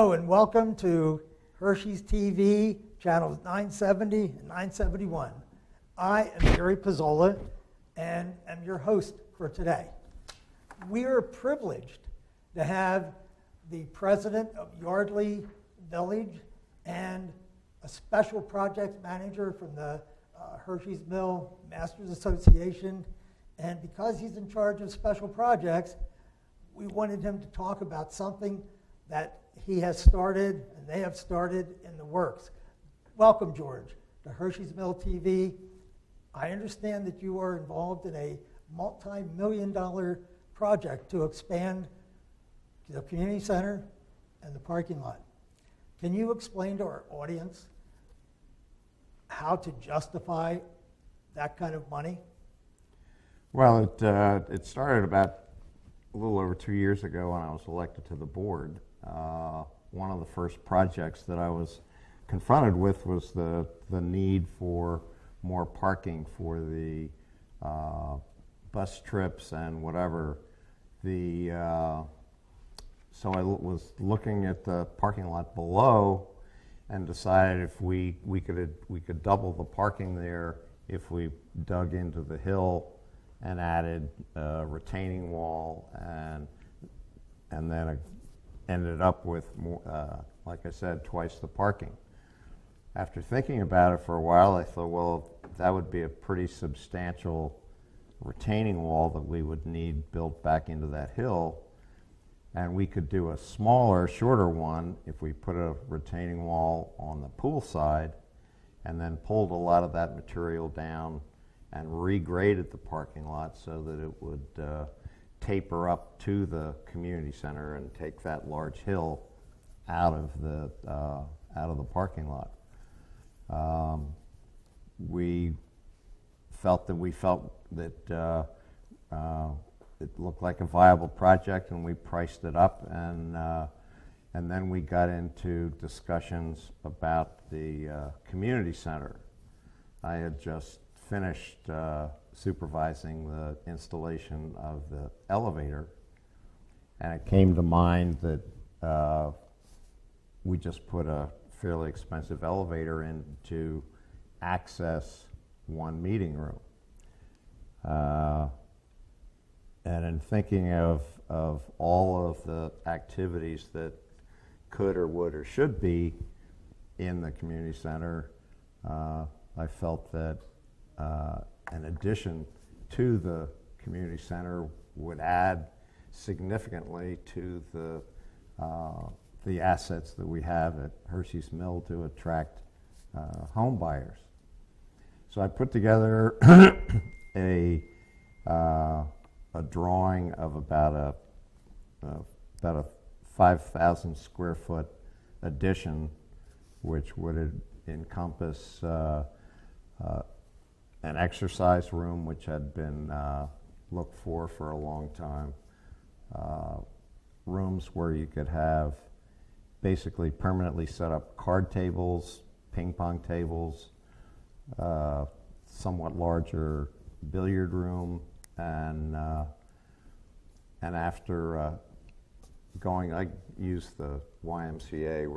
Hello and welcome to Hershey's TV, channels 970 and 971. I am Gary Pizzola and am your host for today. We are privileged to have the president of Yardley Village and a special projects manager from the Hershey's Mill Masters Association. And because he's in charge of special projects, we wanted him to talk about something that he has started and they have started in the works. Welcome, George, to Hershey's Mill TV. I understand that you are involved in a multi-million-dollar project to expand the community center and the parking lot. Can you explain to our audience how to justify that kind of money? Well, it started about a little over 2 years ago when I was elected to the board. One of the first projects that I was confronted with was the need for more parking for the bus trips and whatever. So I was looking at the parking lot below and decided if we could double the parking there if we dug into the hill and added a retaining wall, and then ended up with more, like I said, twice the parking. After thinking about it for a while, I thought, well, that would be a pretty substantial retaining wall that we would need built back into that hill, and we could do a smaller, shorter one if we put a retaining wall on the pool side and then pulled a lot of that material down and regraded the parking lot so that it would taper up to the community center and take that large hill out of the parking lot. We felt that it looked like a viable project, and we priced it up, and then we got into discussions about the community center. I had just finished supervising the installation of the elevator, and it came to mind that we just put a fairly expensive elevator in to access one meeting room. And in thinking of all of the activities that could or would or should be in the community center, I felt that an addition to the community center would add significantly to the assets that we have at Hershey's Mill to attract home buyers. So I put together a drawing of about a 5,000 square foot addition, which would encompass an exercise room, which had been looked for a long time, rooms where you could have basically permanently set up card tables, ping pong tables, somewhat larger billiard room, and after I used the YMCA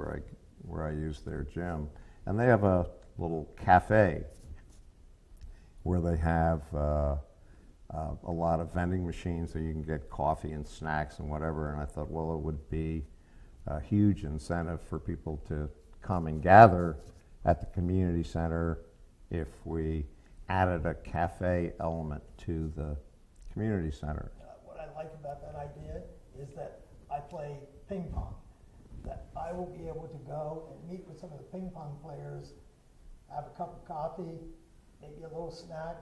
where I used their gym, and they have a little cafe where they have a lot of vending machines so you can get coffee and snacks and whatever. And I thought, well, it would be a huge incentive for people to come and gather at the community center if we added a cafe element to the community center. What I like about that idea is that I play ping pong, that I will be able to go and meet with some of the ping pong players, have a cup of coffee, maybe a little snack,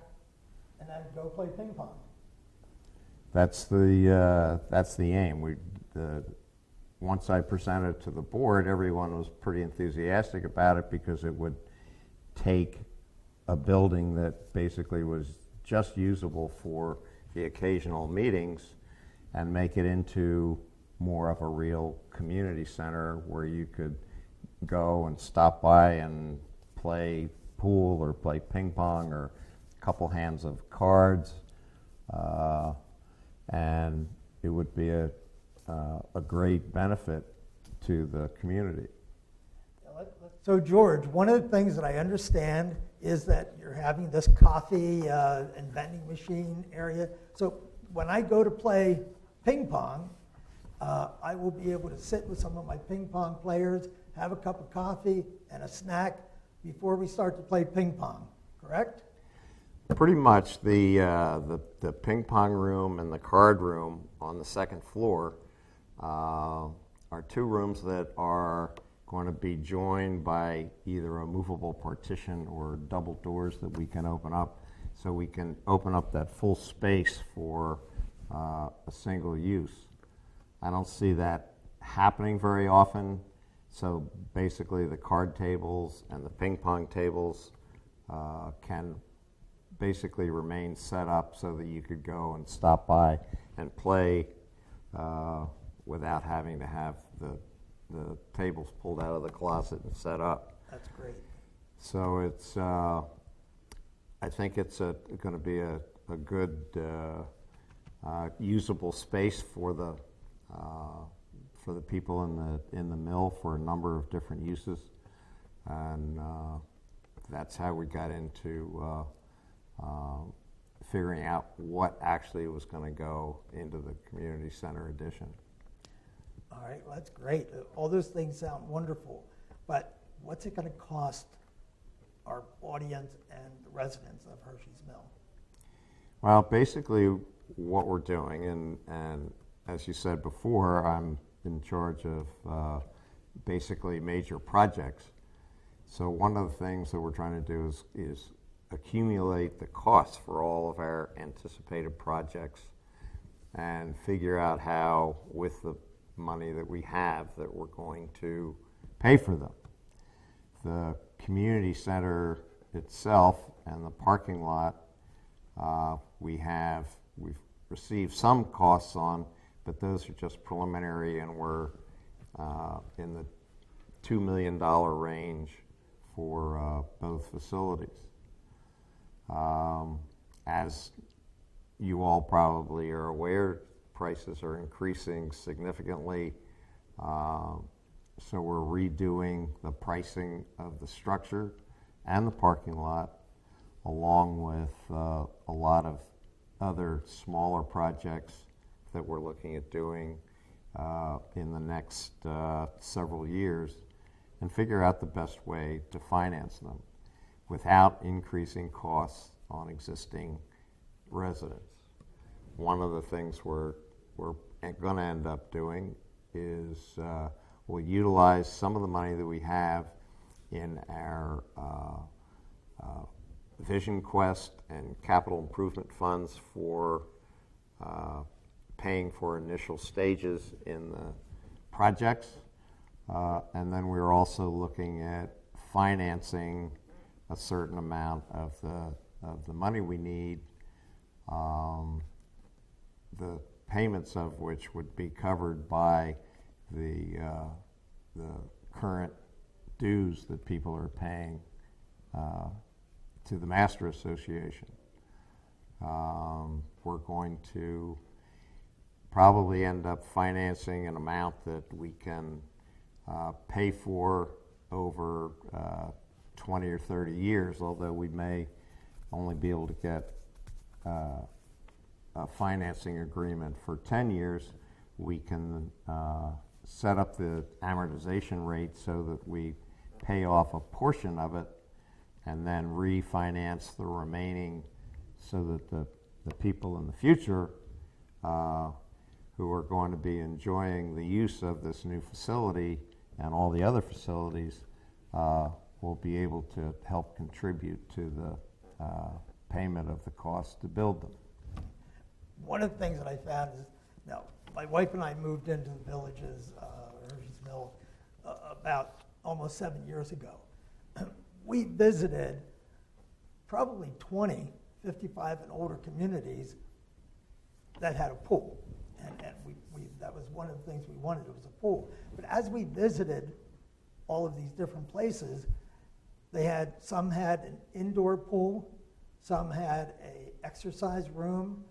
and then go play ping pong. That's the aim. Once I presented it to the board, everyone was pretty enthusiastic about it because it would take a building that basically was just usable for the occasional meetings and make it into more of a real community center where you could go and stop by and play pool or play ping pong or a couple hands of cards, and it would be a great benefit to the community. So George, one of the things that I understand is that you're having this coffee and vending machine area. So when I go to play ping pong, I will be able to sit with some of my ping pong players, have a cup of coffee and a snack before we start to play ping pong, correct? Pretty much the ping pong room and the card room on the second floor are two rooms that are going to be joined by either a movable partition or double doors that we can open up, so we can open up that full space for a single use. I don't see that happening very often, so basically the card tables and the ping pong tables can basically remain set up so that you could go and stop by and play without having to have the tables pulled out of the closet and set up. That's great. So it's, I think it's going to be a good usable space for the people in the mill for a number of different uses, and that's how we got into figuring out what actually was going to go into the community center addition. All right, well, that's great. All those things sound wonderful, but what's it going to cost our audience and the residents of Hershey's Mill? Well, basically what we're doing, and as you said before, I'm in charge of basically major projects. So one of the things that we're trying to do is accumulate the costs for all of our anticipated projects and figure out how, with the money that we have, that we're going to pay for them. The community center itself and the parking lot, we've received some costs on, but those are just preliminary, and we're in the $2 million range for both facilities. As you all probably are aware, prices are increasing significantly, so we're redoing the pricing of the structure and the parking lot, along with a lot of other smaller projects that we're looking at doing in the next several years, and figure out the best way to finance them without increasing costs on existing residents. One of the things we're going to end up doing is we'll utilize some of the money that we have in our Vision Quest and capital improvement funds for paying for initial stages in the projects. And then we're also looking at financing a certain amount of the money we need, the payments of which would be covered by the current dues that people are paying to the Master Association. We're going to probably end up financing an amount that we can pay for over 20 or 30 years, although we may only be able to get a financing agreement for 10 years. We can set up the amortization rate so that we pay off a portion of it and then refinance the remaining, so that the people in the future who are going to be enjoying the use of this new facility and all the other facilities will be able to help contribute to the payment of the cost to build them. One of the things that I found is, now, my wife and I moved into the Villages, Hershey's Mill, about almost 7 years ago. We visited probably 20 55 and older communities that had a pool. And that was one of the things we wanted, it was a pool. But as we visited all of these different places, some had an indoor pool, some had a exercise room.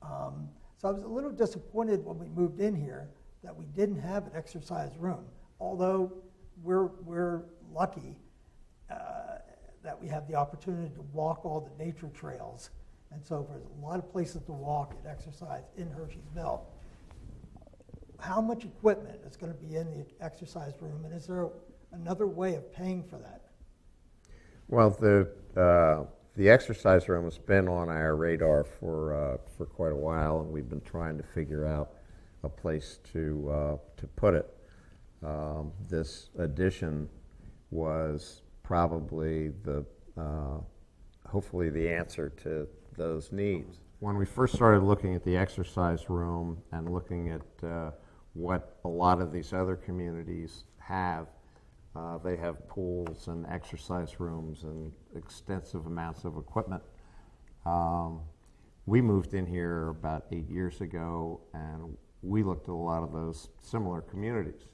So I was a little disappointed when we moved in here that we didn't have an exercise room. although we're lucky that we have the opportunity to walk all the nature trails and so forth. There's a lot of places to walk and exercise in Hershey's Mill. How much equipment is going to be in the exercise room, and is there another way of paying for that? Well, the exercise room has been on our radar for quite a while, and we've been trying to figure out a place to put it. This addition was probably hopefully the answer to those needs. When we first started looking at the exercise room and looking at what a lot of these other communities have, they have pools and exercise rooms and extensive amounts of equipment. We moved in here about 8 years ago, and we looked at a lot of those similar communities.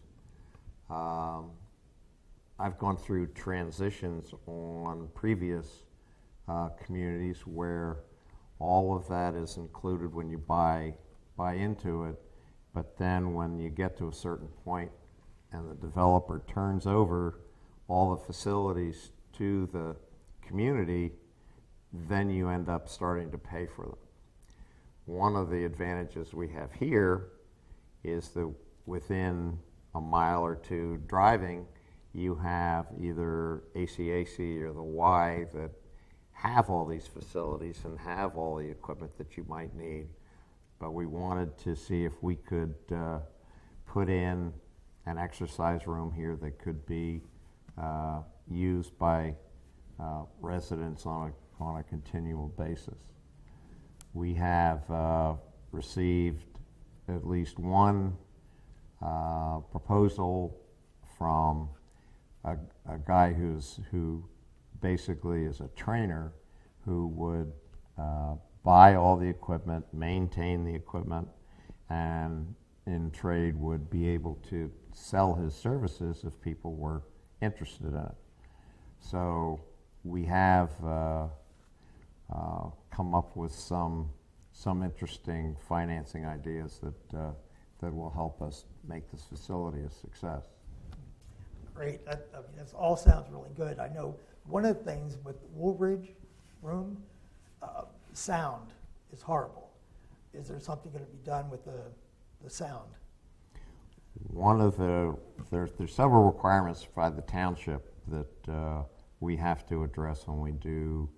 I've gone through transitions on previous communities where all of that is included when you buy into it, but then when you get to a certain point and the developer turns over all the facilities to the community, then you end up starting to pay for them. One of the advantages we have here is that within a mile or two driving, you have either ACAC or the Y that have all these facilities and have all the equipment that you might need. But we wanted to see if we could put in an exercise room here that could be used by residents on a continual basis. We have received at least one proposal from a guy who basically is a trainer who would buy all the equipment, maintain the equipment, and in trade would be able to sell his services if people were interested in it. So we have come up with some interesting financing ideas that will help us make this facility a success. Great. That all sounds really good. I know one of the things with the Woolridge room, sound is horrible. Is there something going to be done with the sound? There's several requirements by the township that we have to address when we do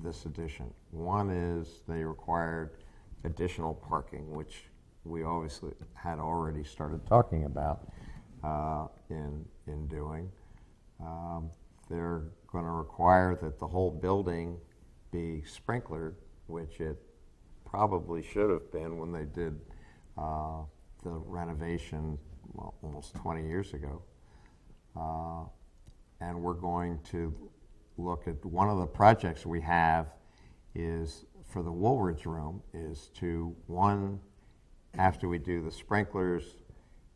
this addition. One is they required additional parking, which we obviously had already started talking about in doing. They're going to require that the whole building be sprinklered, which it probably should have been when they did the renovation almost 20 years ago. And we're going to look at one of the projects we have is for the Woolridge room is to, one, after we do the sprinklers,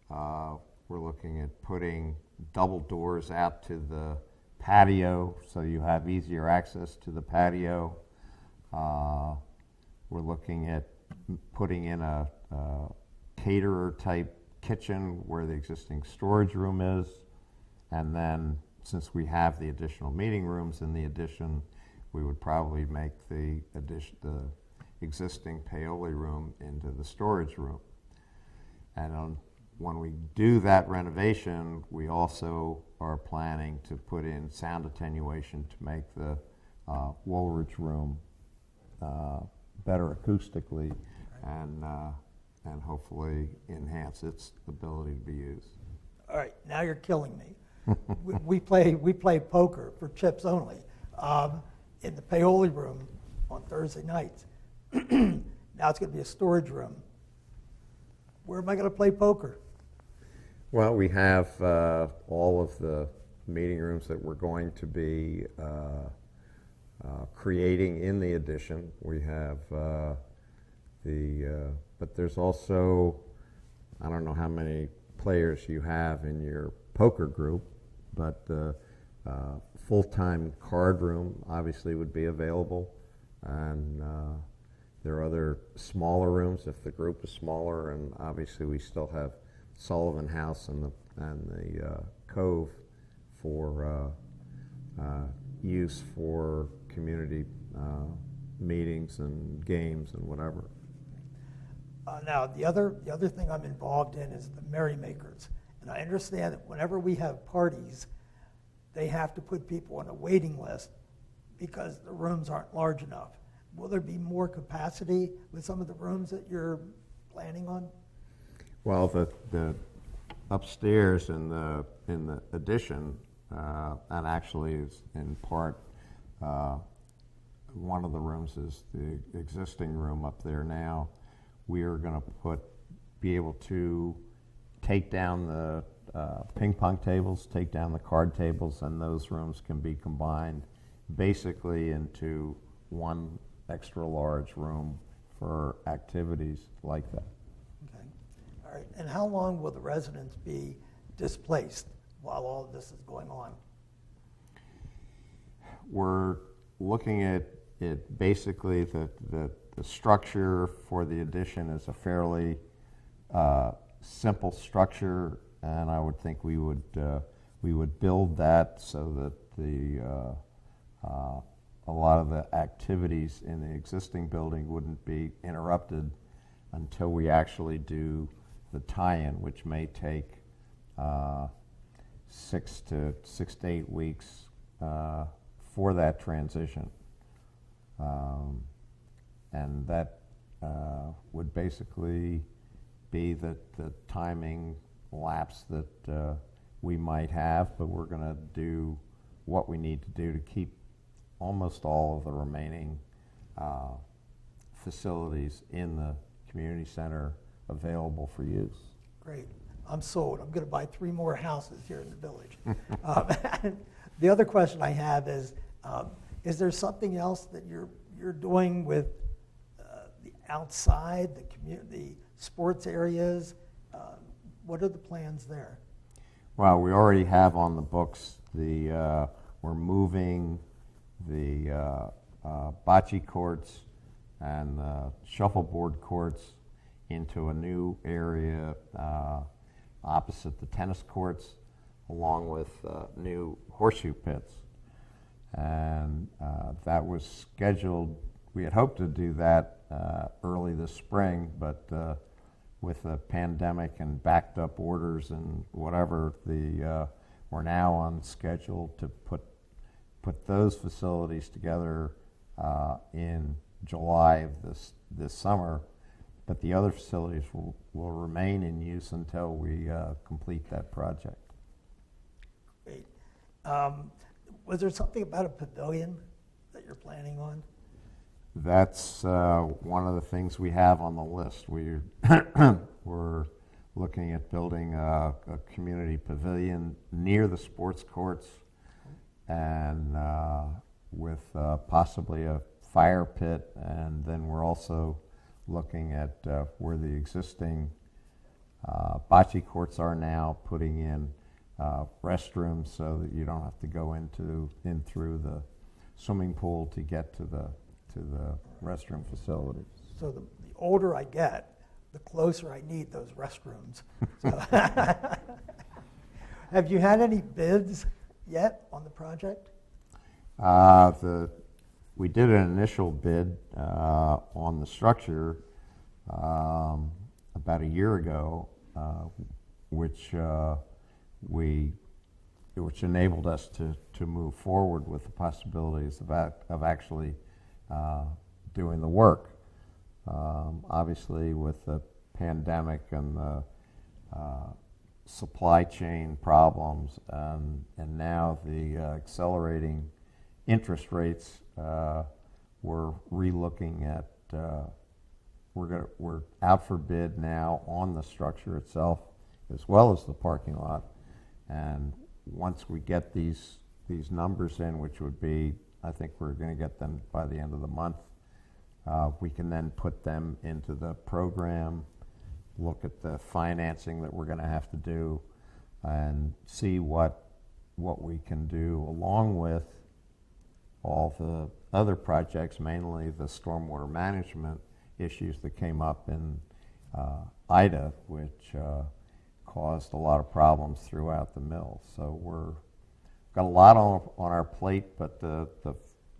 we're looking at putting double doors out to the patio so you have easier access to the patio. We're looking at putting in a caterer type kitchen where the existing storage room is, and then since we have the additional meeting rooms in the addition, we would probably make the existing Paoli room into the storage room. And when we do that renovation, we also are planning to put in sound attenuation to make the Woolridge room better acoustically and hopefully enhance its ability to be used. All right, now you're killing me. we play poker for chips only in the Paoli room on Thursday nights. Now it's going to be a storage room. Where am I going to play poker? Well, we have all of the meeting rooms that we're going to be creating in the addition. We have but there's also, I don't know how many players you have in your poker group, but the full-time card room obviously would be available, and there are other smaller rooms if the group is smaller, and obviously we still have Sullivan House and the the cove for use for community meetings and games and whatever. Now, the other thing I'm involved in is the merrymakers. And I understand that whenever we have parties, they have to put people on a waiting list because the rooms aren't large enough. Will there be more capacity with some of the rooms that you're planning on? Well, the upstairs in the addition, and actually is in part, one of the rooms is the existing room up there now. We are going to be able to take down the ping pong tables, take down the card tables, and those rooms can be combined basically into one extra large room for activities like that. Okay. All right. And how long will the residents be displaced while all of this is going on? We're looking at it basically the structure for the addition is a fairly simple structure, and I would think we would build that so that a lot of the activities in the existing building wouldn't be interrupted until we actually do the tie-in, which may take 6 to 8 weeks for that transition. And that would basically be the timing lapse that we might have, but we're going to do what we need to do to keep almost all of the remaining facilities in the community center available for use. Great. I'm sold. I'm going to buy 3 more houses here in the village. The other question I have is there something else that you're doing with the outside, the sports areas? What are the plans there? Well, we already have on the books we're moving the bocce courts and shuffleboard courts into a new area opposite the tennis courts, along with new horseshoe pits. And that was scheduled, we had hoped to do that early this spring, but with the pandemic and backed up orders and whatever, we're now on schedule to put those facilities together in July of this summer, but the other facilities will remain in use until we complete that project. Great. Was there something about a pavilion that you're planning on? That's one of the things we have on the list. We're looking at building a community pavilion near the sports courts, and with possibly a fire pit, and then we're also looking at where the existing bocce courts are now, putting in restrooms so that you don't have to go in through the swimming pool to get to the restroom facilities. So the older I get, the closer I need those restrooms. So have you had any bids yet on the project? We did an initial bid on the structure about a year ago, which enabled us to move forward with the possibilities of actually doing the work. Obviously, with the pandemic and the supply chain problems, and now the accelerating interest rates, we're relooking at. We're out for bid now on the structure itself, as well as the parking lot. And once we get these numbers in, which would be, I think we're going to get them by the end of the month, we can then put them into the program, look at the financing that we're going to have to do, and see what we can do along with all the other projects, mainly the stormwater management issues that came up in Ida, which caused a lot of problems throughout the mill. So we're got a lot on our plate, but the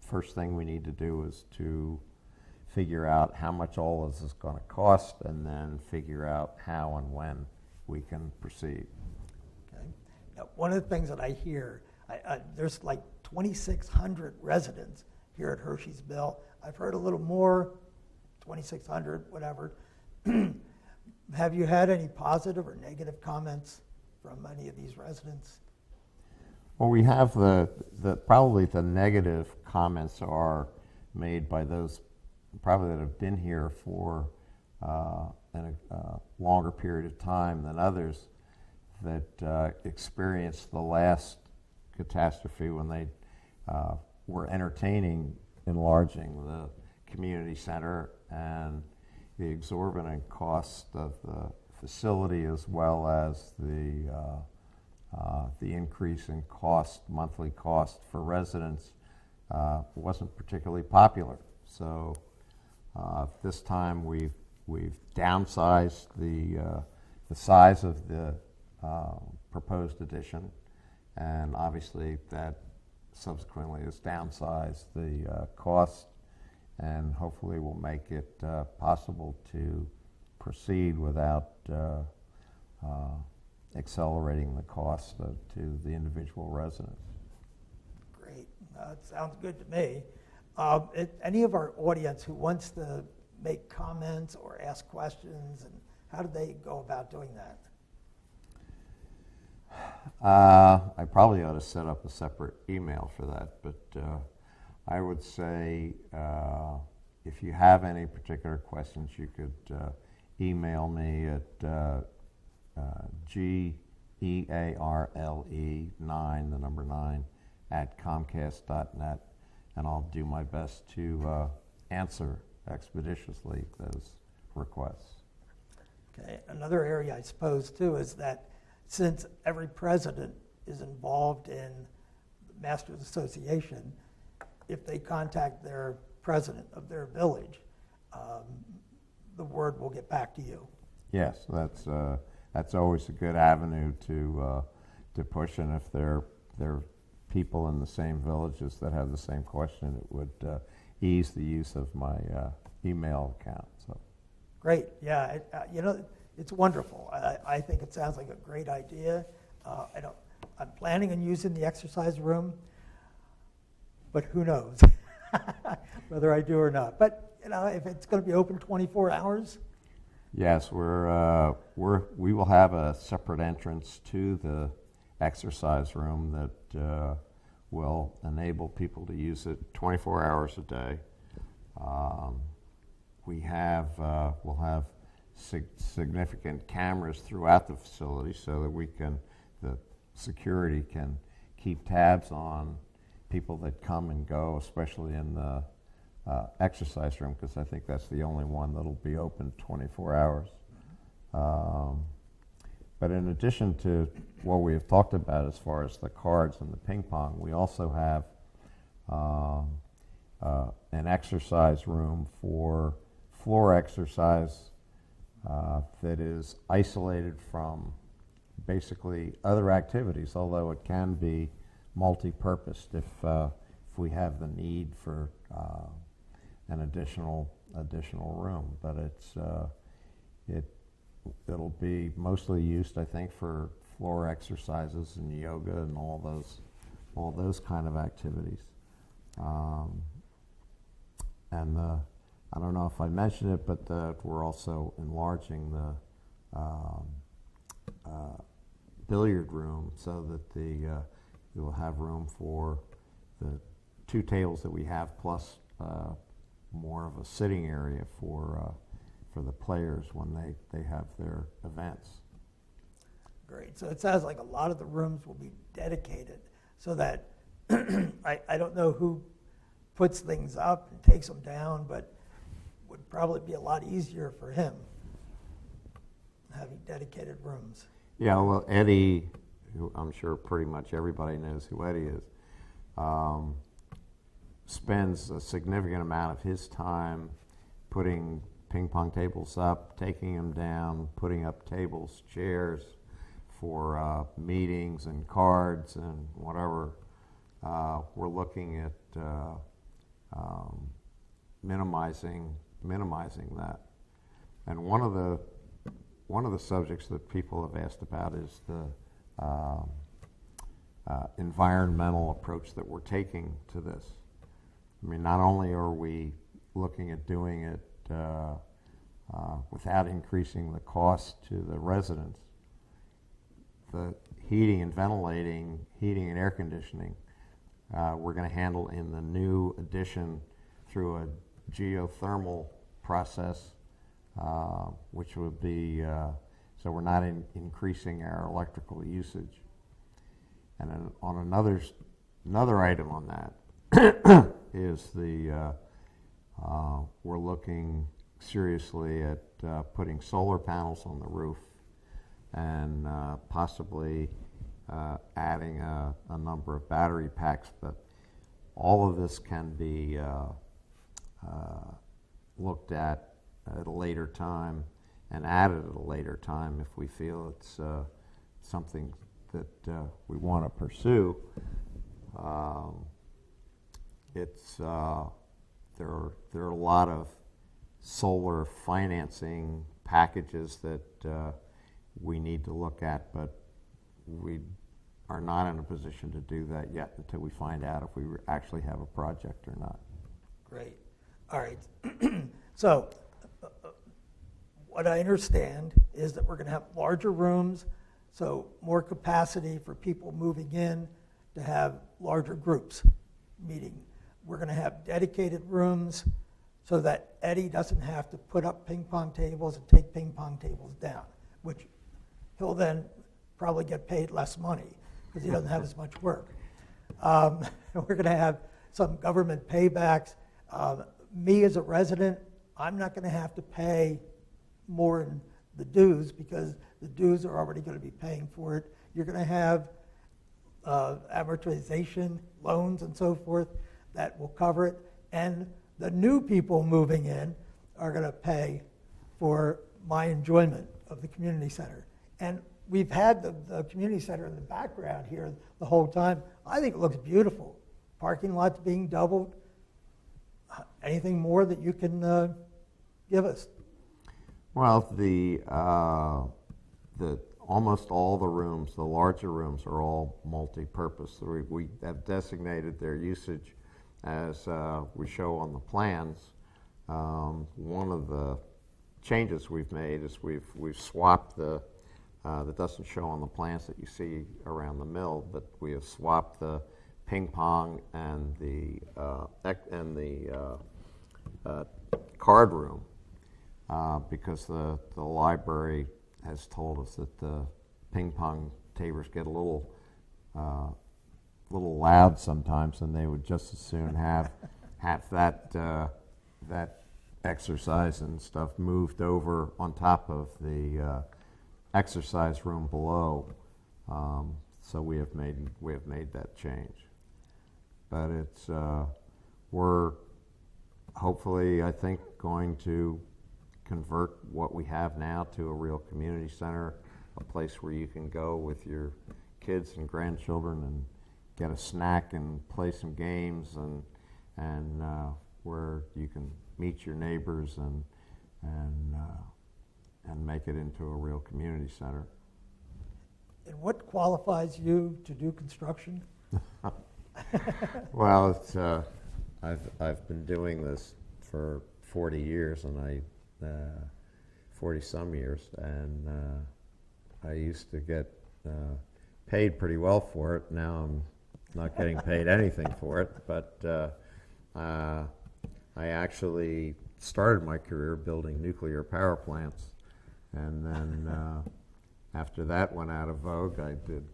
first thing we need to do is to figure out how much all this is going to cost, and then figure out how and when we can proceed. Okay. Now, one of the things that I hear, there's like 2,600 residents here at Hershey's Mill. I've heard a little more, 2,600, whatever. Have you had any positive or negative comments from any of these residents? Well, we have probably the negative comments are made by those probably that have been here for a longer period of time than others that experienced the last catastrophe when they were enlarging the community center, and the exorbitant cost of the facility, as well as the increase in monthly cost for residents, wasn't particularly popular. So this time we've downsized the size of the proposed addition, and obviously that subsequently has downsized the cost, and hopefully will make it possible to proceed without accelerating the cost to the individual residents. Great. It sounds good to me. Any of our audience who wants to make comments or ask questions, and how do they go about doing that? I probably ought to set up a separate email for that, but I would say if you have any particular questions, you could email me at GEARLE9, the number 9, at Comcast.net, and I'll do my best to answer expeditiously those requests. Okay. Another area, I suppose, too, is that since every president is involved in the Masters Association, if they contact their president of their village, the word will get back to you. Yes, that's always a good avenue to push, and if there are people in the same villages that have the same question, it would ease the use of my email account. So. Great. Yeah. It's wonderful. I think it sounds like a great idea. I'm planning on using the exercise room, but who knows whether I do or not. But if it's going to be open 24 hours. Yes, we will have a separate entrance to the exercise room that will enable people to use it 24 hours a day. We'll have significant cameras throughout the facility so that the security can keep tabs on people that come and go, especially in the exercise room, because I think that's the only one that'll be open 24 hours. But in addition to what we have talked about as far as the cards and the ping pong, we also have an exercise room for floor exercise that is isolated from basically other activities, although it can be multi-purposed if we have the need for an additional room. But it'll be mostly used, I think, for floor exercises and yoga and all those kind of activities. And I don't know if I mentioned it, but we're also enlarging the billiard room so that we will have room for the 2 tables that we have, plus more of a sitting area for the players when they have their events. Great. So it sounds like a lot of the rooms will be dedicated so that I don't know who puts things up and takes them down, but would probably be a lot easier for him having dedicated rooms. Yeah, well, Eddie, who I'm sure pretty much everybody knows who Eddie is, spends a significant amount of his time putting ping pong tables up, taking them down, putting up tables, chairs, for meetings and cards and whatever. We're looking at minimizing that. And one of the subjects that people have asked about is the environmental approach that we're taking to this. I mean, not only are we looking at doing it without increasing the cost to the residents, the heating and ventilating, heating and air conditioning, we're going to handle in the new addition through a geothermal process, which would be, so we're not increasing our electrical usage. And then on another item on that is we're looking seriously at putting solar panels on the roof and possibly adding a number of battery packs, but all of this can be looked at a later time and added at a later time if we feel it's something that we want to pursue. There are a lot of solar financing packages that we need to look at, but we are not in a position to do that yet until we find out if we actually have a project or not. Great. All right. So what I understand is that we're going to have larger rooms, so more capacity for people moving in to have larger groups meeting. We're going to have dedicated rooms so that Eddie doesn't have to put up ping pong tables and take ping pong tables down, which he'll then probably get paid less money because he doesn't have as much work. We're going to have some government paybacks. Me as a resident, I'm not going to have to pay more in the dues because the dues are already going to be paying for it. You're going to have amortization, loans, and so forth that will cover it. And the new people moving in are going to pay for my enjoyment of the community center. And we've had the community center in the background here the whole time. I think it looks beautiful. Parking lots being doubled. Anything more that you can give us? Well, the almost all the rooms, the larger rooms, are all multi-purpose. So we have designated their usage as we show on the plans. One of the changes we've made is we've swapped the that doesn't show on the plans that you see around the mill, but we have swapped the ping pong and the card room because the library has told us that the ping pong tables get a little loud sometimes, and they would just as soon have that exercise and stuff moved over on top of the exercise room below. So we have made that change. But it's we're hopefully, I think, going to convert what we have now to a real community center, a place where you can go with your kids and grandchildren and get a snack and play some games, and where you can meet your neighbors and make it into a real community center. And what qualifies you to do construction? Well, it's, I've been doing this for 40 years, and 40 some years, and I used to get paid pretty well for it. Now I'm not getting paid anything for it, but I actually started my career building nuclear power plants, and then after that went out of vogue, I did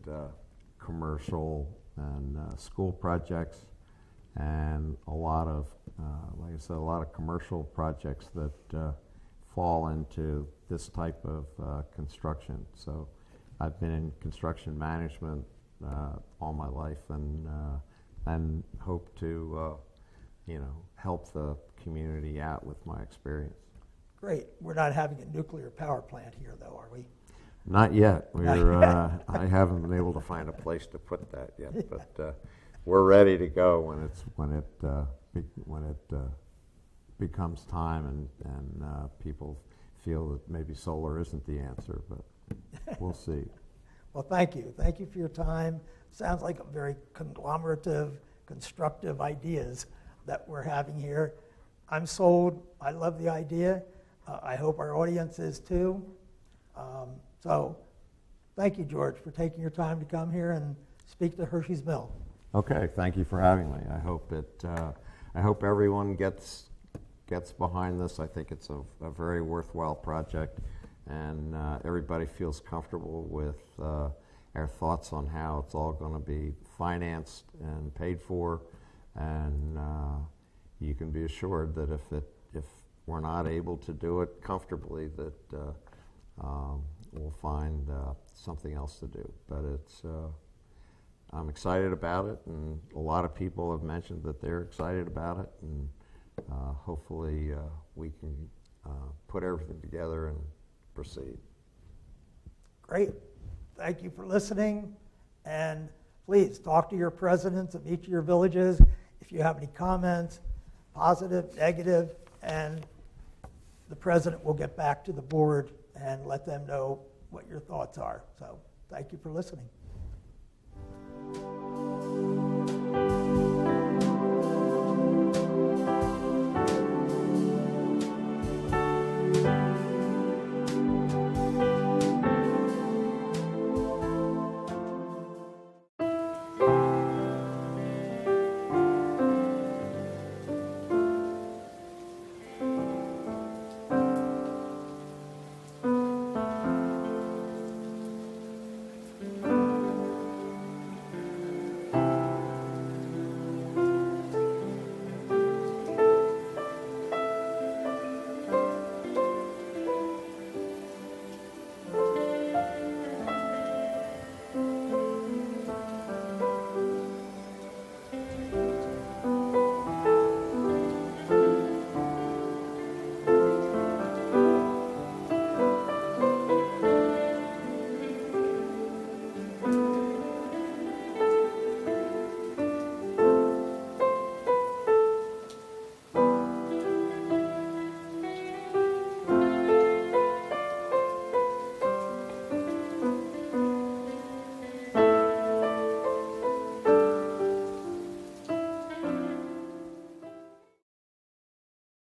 commercial and school projects, and a lot of, like I said, a lot of commercial projects that fall into this type of construction. So I've been in construction management all my life, and hope to, help the community out with my experience. Great. We're not having a nuclear power plant here, though, are we? Not yet. Not We're, yet. I haven't been able to find a place to put that yet, but we're ready to go when it becomes time and people feel that maybe solar isn't the answer, but we'll see. Well, thank you. Thank you for your time. Sounds like a very conglomerative, constructive ideas that we're having here. I'm sold. I love the idea. I hope our audience is too. So thank you, George, for taking your time to come here and speak to Hershey's Mill. Okay, thank you for having me. I hope everyone gets behind this. I think it's a very worthwhile project, and everybody feels comfortable with our thoughts on how it's all going to be financed and paid for. And you can be assured that if we're not able to do it comfortably, that we'll find something else to do. But I'm excited about it, and a lot of people have mentioned that they're excited about it, and hopefully we can put everything together and proceed. Great. Thank you for listening. And please talk to your presidents of each of your villages if you have any comments, positive, negative, and the president will get back to the board and let them know what your thoughts are. So thank you for listening.